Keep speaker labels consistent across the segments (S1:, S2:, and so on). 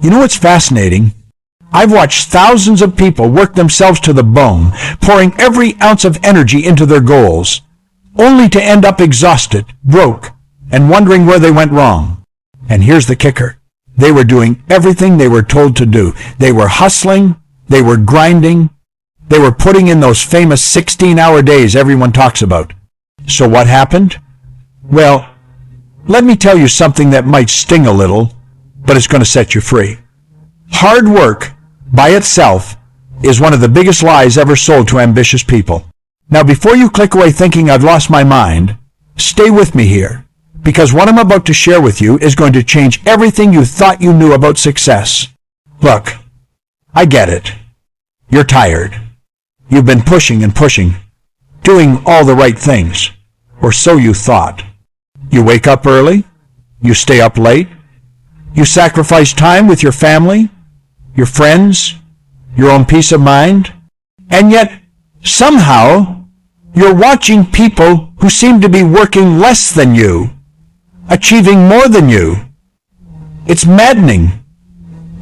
S1: You know what's fascinating? I've watched thousands of people work themselves to the bone, pouring every ounce of energy into their goals, only to end up exhausted, broke, and wondering where they went wrong. And here's the kicker. They were doing everything they were told to do. They were hustling, they were grinding, they were putting in those famous 16-hour days everyone talks about. So what happened? Well, let me tell you something that might sting a little, but it's going to set you free. Hard work, by itself, is one of the biggest lies ever sold to ambitious people. Now, before you click away thinking I've lost my mind, stay with me here, because what I'm about to share with you is going to change everything you thought you knew about success. Look, I get it. You're tired. You've been pushing and pushing, doing all the right things, or so you thought. You wake up early, you stay up late, you sacrifice time with your family, your friends, your own peace of mind, and yet somehow you're watching people who seem to be working less than you, achieving more than you. It's maddening,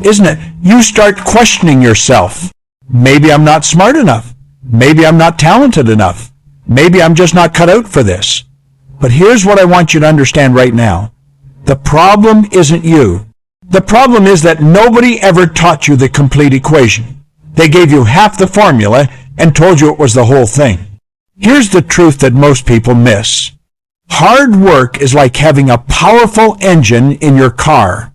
S1: isn't it? You start questioning yourself. Maybe I'm not smart enough. Maybe I'm not talented enough. Maybe I'm just not cut out for this. But here's what I want you to understand right now. The problem isn't you. The problem is that nobody ever taught you the complete equation. They gave you half the formula and told you it was the whole thing. Here's the truth that most people miss. Hard work is like having a powerful engine in your car.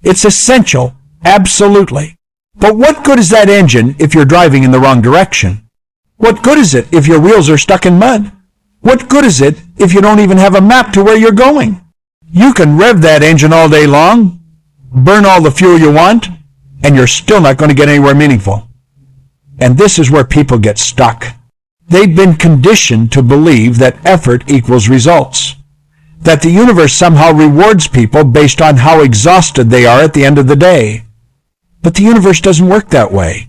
S1: It's essential, absolutely. But what good is that engine if you're driving in the wrong direction? What good is it if your wheels are stuck in mud? What good is it if you don't even have a map to where you're going? You can rev that engine all day long, burn all the fuel you want, and you're still not going to get anywhere meaningful. And this is where people get stuck. They've been conditioned to believe that effort equals results, that the universe somehow rewards people based on how exhausted they are at the end of the day. But the universe doesn't work that way.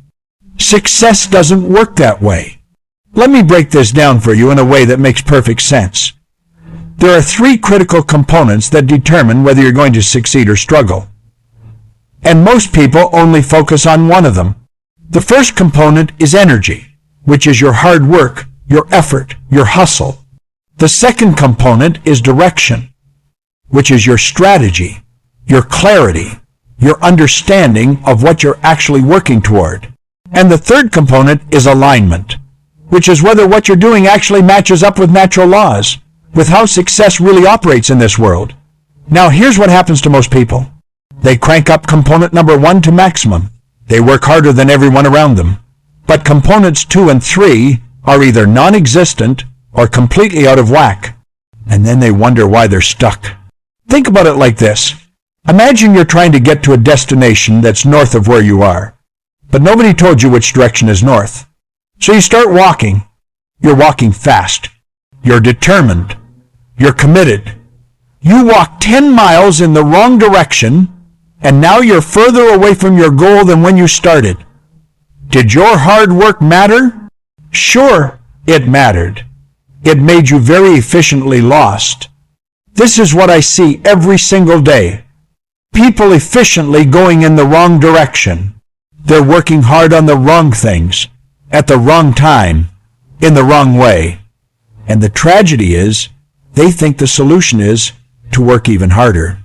S1: Success doesn't work that way. Let me break this down for you in a way that makes perfect sense. There are three critical components that determine whether you're going to succeed or struggle. And most people only focus on one of them. The first component is energy, which is your hard work, your effort, your hustle. The second component is direction, which is your strategy, your clarity, your understanding of what you're actually working toward. And the third component is alignment, which is whether what you're doing actually matches up with natural laws, with how success really operates in this world. Now, here's what happens to most people. They crank up component number 1 to maximum. They work harder than everyone around them. But components 2 and 3 are either non-existent or completely out of whack. And then they wonder why they're stuck. Think about it like this. Imagine you're trying to get to a destination that's north of where you are, but nobody told you which direction is north. So you start walking. You're walking fast. You're determined. You're committed. You walk 10 miles in the wrong direction, and now you're further away from your goal than when you started. Did your hard work matter? Sure, it mattered. It made you very efficiently lost. This is what I see every single day. People efficiently going in the wrong direction. They're working hard on the wrong things, at the wrong time, in the wrong way. And the tragedy is, they think the solution is to work even harder.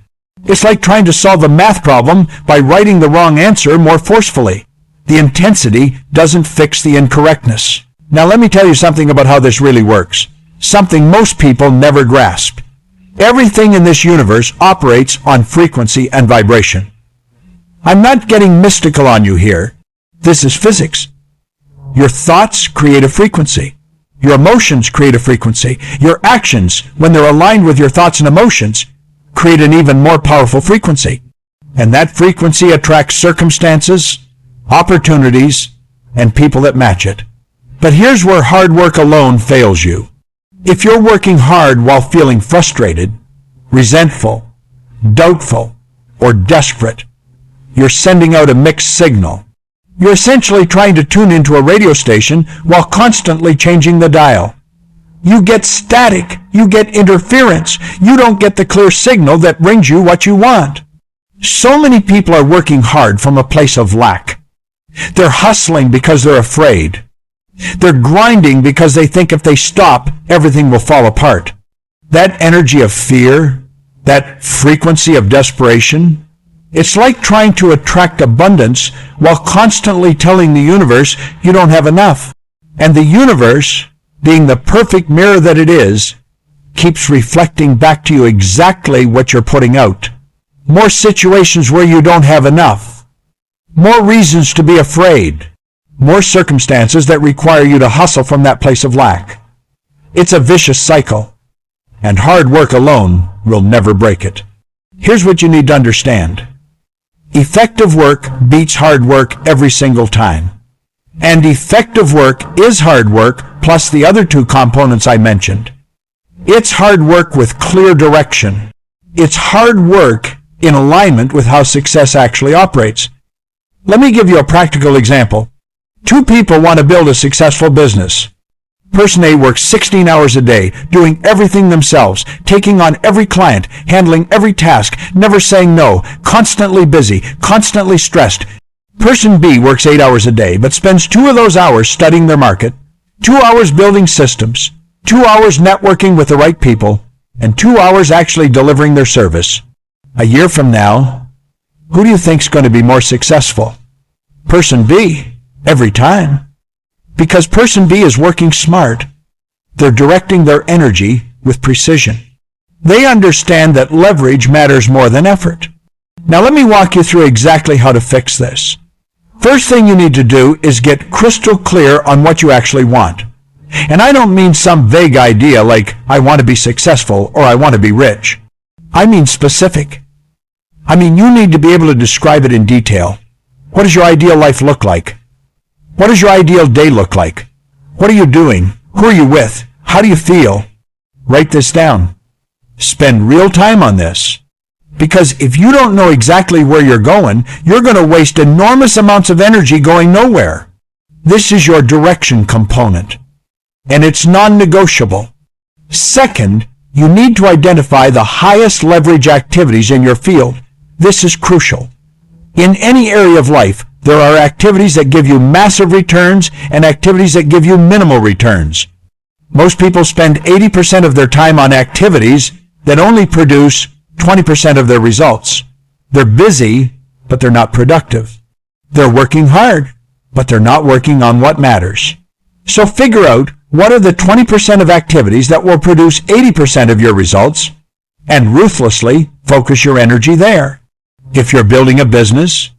S1: It's like trying to solve a math problem by writing the wrong answer more forcefully. The intensity doesn't fix the incorrectness. Now let me tell you something about how this really works. Something most people never grasp. Everything in this universe operates on frequency and vibration. I'm not getting mystical on you here. This is physics. Your thoughts create a frequency. Your emotions create a frequency. Your actions, when they're aligned with your thoughts and emotions, create an even more powerful frequency. And that frequency attracts circumstances, opportunities, and people that match it. But here's where hard work alone fails you. If you're working hard while feeling frustrated, resentful, doubtful, or desperate, you're sending out a mixed signal. You're essentially trying to tune into a radio station while constantly changing the dial. You get static. You get interference. You don't get the clear signal that brings you what you want. So many people are working hard from a place of lack. They're hustling because they're afraid. They're grinding because they think if they stop, everything will fall apart. That energy of fear, that frequency of desperation, it's like trying to attract abundance while constantly telling the universe you don't have enough. And the universe, being the perfect mirror that it is, keeps reflecting back to you exactly what you're putting out. More situations where you don't have enough. More reasons to be afraid. More circumstances that require you to hustle from that place of lack. It's a vicious cycle, and hard work alone will never break it. Here's what you need to understand. Effective work beats hard work every single time. And effective work is hard work plus the other two components I mentioned. It's hard work with clear direction. It's hard work in alignment with how success actually operates. Let me give you a practical example. Two people want to build a successful business. Person A works 16 hours a day, doing everything themselves, taking on every client, handling every task, never saying no, constantly busy, constantly stressed. Person B works 8 hours a day, but spends 2 of those hours studying their market, 2 hours building systems, 2 hours networking with the right people, and 2 hours actually delivering their service. A year from now, who do you think is going to be more successful? Person B, every time. Because person B is working smart. They're directing their energy with precision. They understand that leverage matters more than effort. Now let me walk you through exactly how to fix this. First thing you need to do is get crystal clear on what you actually want. And I don't mean some vague idea like, I want to be successful or I want to be rich. I mean specific. I mean, you need to be able to describe it in detail. What does your ideal life look like? What does your ideal day look like? What are you doing? Who are you with? How do you feel? Write this down. Spend real time on this. Because if you don't know exactly where you're going to waste enormous amounts of energy going nowhere. This is your direction component. And it's non-negotiable. Second, you need to identify the highest leverage activities in your field. This is crucial. In any area of life, there are activities that give you massive returns and activities that give you minimal returns. Most people spend 80% of their time on activities that only produce 20% of their results. They're busy, but they're not productive. They're working hard, but they're not working on what matters. So figure out what are the 20% of activities that will produce 80% of your results, and ruthlessly focus your energy there. If you're building a business,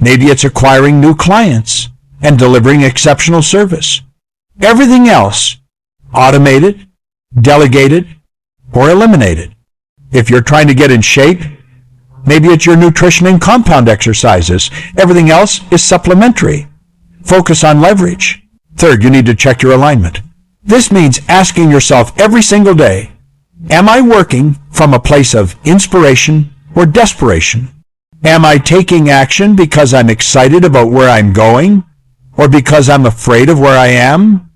S1: maybe it's acquiring new clients and delivering exceptional service. Everything else, automate it, delegate it, or eliminate it. If you're trying to get in shape, maybe it's your nutrition and compound exercises. Everything else is supplementary. Focus on leverage. Third, you need to check your alignment. This means asking yourself every single day, am I working from a place of inspiration or desperation? Am I taking action because I'm excited about where I'm going or because I'm afraid of where I am?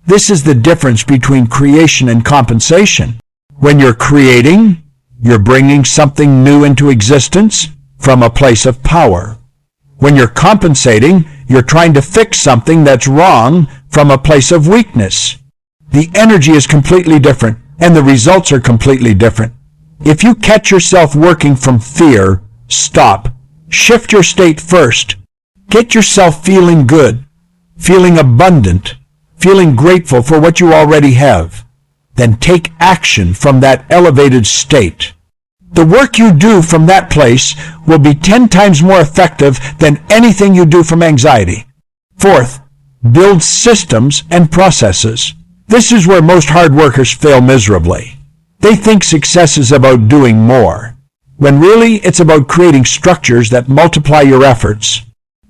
S1: This is the difference between creation and compensation. When you're creating, you're bringing something new into existence from a place of power. When you're compensating, you're trying to fix something that's wrong from a place of weakness. The energy is completely different, and the results are completely different. If you catch yourself working from fear, stop. Shift your state first. Get yourself feeling good, feeling abundant, feeling grateful for what you already have. Then take action from that elevated state. The work you do from that place will be 10 times more effective than anything you do from anxiety. Fourth, build systems and processes. This is where most hard workers fail miserably. They think success is about doing more, when really it's about creating structures that multiply your efforts.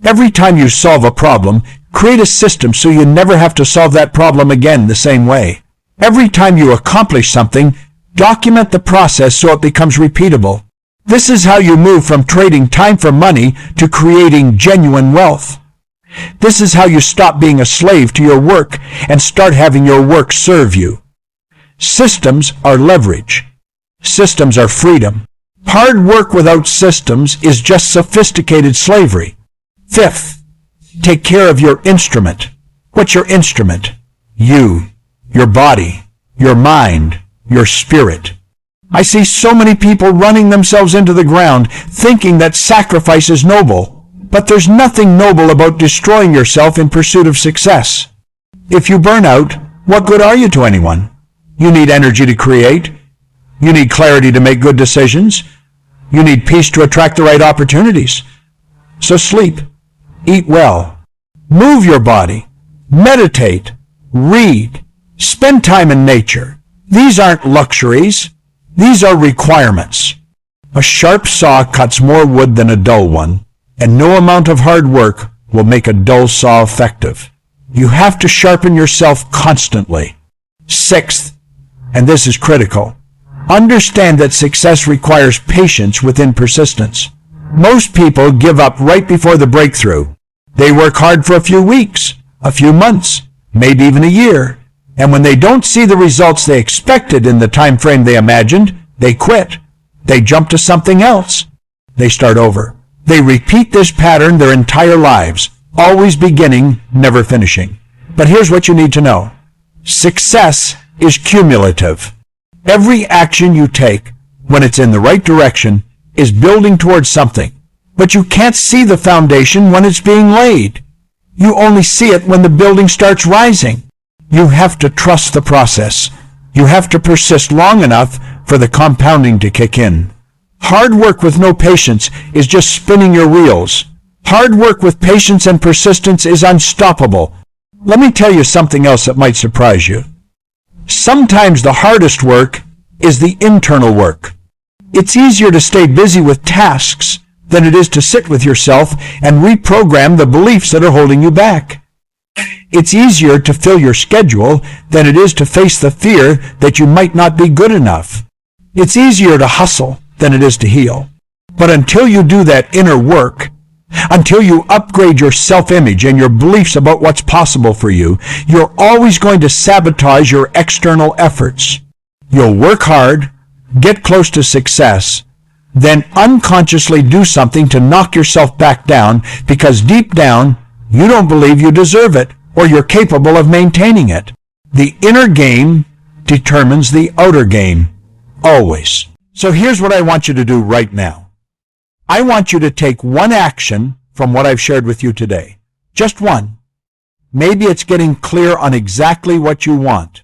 S1: Every time you solve a problem, create a system so you never have to solve that problem again the same way. Every time you accomplish something, document the process so it becomes repeatable. This is how you move from trading time for money to creating genuine wealth. This is how you stop being a slave to your work and start having your work serve you. Systems are leverage. Systems are freedom. Hard work without systems is just sophisticated slavery. Fifth, take care of your instrument. What's your instrument? You, your body, your mind, your spirit. I see so many people running themselves into the ground thinking that sacrifice is noble, but there's nothing noble about destroying yourself in pursuit of success. If you burn out, what good are you to anyone? You need energy to create. You need clarity to make good decisions. You need peace to attract the right opportunities. So sleep, eat well, move your body, meditate, read, spend time in nature. These aren't luxuries. These are requirements. A sharp saw cuts more wood than a dull one, and no amount of hard work will make a dull saw effective. You have to sharpen yourself constantly. Sixth, and this is critical, understand that success requires patience within persistence. Most people give up right before the breakthrough. They work hard for a few weeks, a few months, maybe even a year, and when they don't see the results they expected in the time frame they imagined, they quit. They jump to something else. They start over. They repeat this pattern their entire lives, always beginning, never finishing. But here's what you need to know. Success is cumulative. Every action you take, when it's in the right direction, is building towards something. But you can't see the foundation when it's being laid. You only see it when the building starts rising. You have to trust the process. You have to persist long enough for the compounding to kick in. Hard work with no patience is just spinning your wheels. Hard work with patience and persistence is unstoppable. Let me tell you something else that might surprise you. Sometimes the hardest work is the internal work. It's easier to stay busy with tasks than it is to sit with yourself and reprogram the beliefs that are holding you back. It's easier to fill your schedule than it is to face the fear that you might not be good enough. It's easier to hustle than it is to heal. But until you do that inner work, until you upgrade your self-image and your beliefs about what's possible for you, you're always going to sabotage your external efforts. You'll work hard, get close to success, then unconsciously do something to knock yourself back down because deep down, you don't believe you deserve it or you're capable of maintaining it. The inner game determines the outer game, always. So here's what I want you to do right now. I want you to take one action from what I've shared with you today. Just one. Maybe it's getting clear on exactly what you want.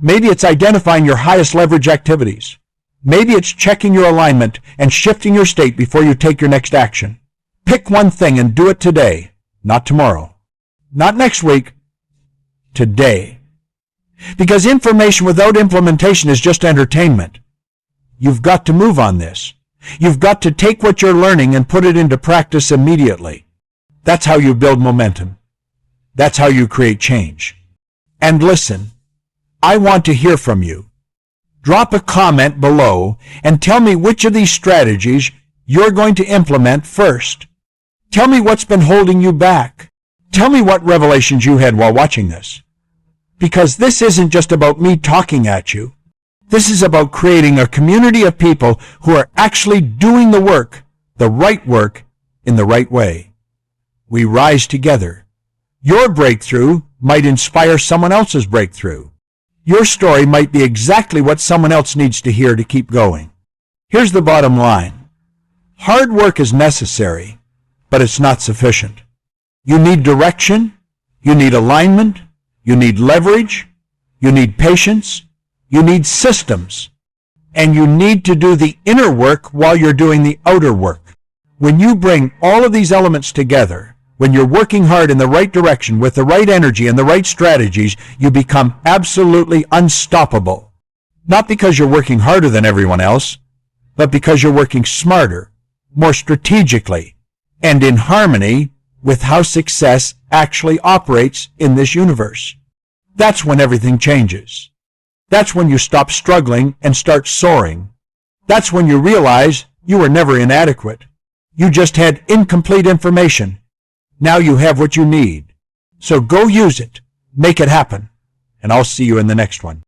S1: Maybe it's identifying your highest leverage activities. Maybe it's checking your alignment and shifting your state before you take your next action. Pick one thing and do it today, not tomorrow. Not next week, today. Because information without implementation is just entertainment. You've got to move on this. You've got to take what you're learning and put it into practice immediately. That's how you build momentum. That's how you create change. And listen, I want to hear from you. Drop a comment below and tell me which of these strategies you're going to implement first. Tell me what's been holding you back. Tell me what revelations you had while watching this. Because this isn't just about me talking at you. This is about creating a community of people who are actually doing the work in the right way. We rise together. Your breakthrough might inspire someone else's breakthrough. Your story might be exactly what someone else needs to hear to keep going. Here's the bottom line. Hard work is necessary, but it's not sufficient. You need direction, you need alignment, you need leverage, you need patience, you need systems, and you need to do the inner work while you're doing the outer work. When you bring all of these elements together, when you're working hard in the right direction with the right energy and the right strategies, you become absolutely unstoppable. Not because you're working harder than everyone else, but because you're working smarter, more strategically, and in harmony with how success actually operates in this universe. That's when everything changes. That's when you stop struggling and start soaring. That's when you realize you were never inadequate. You just had incomplete information. Now you have what you need. So go use it. Make it happen. And I'll see you in the next one.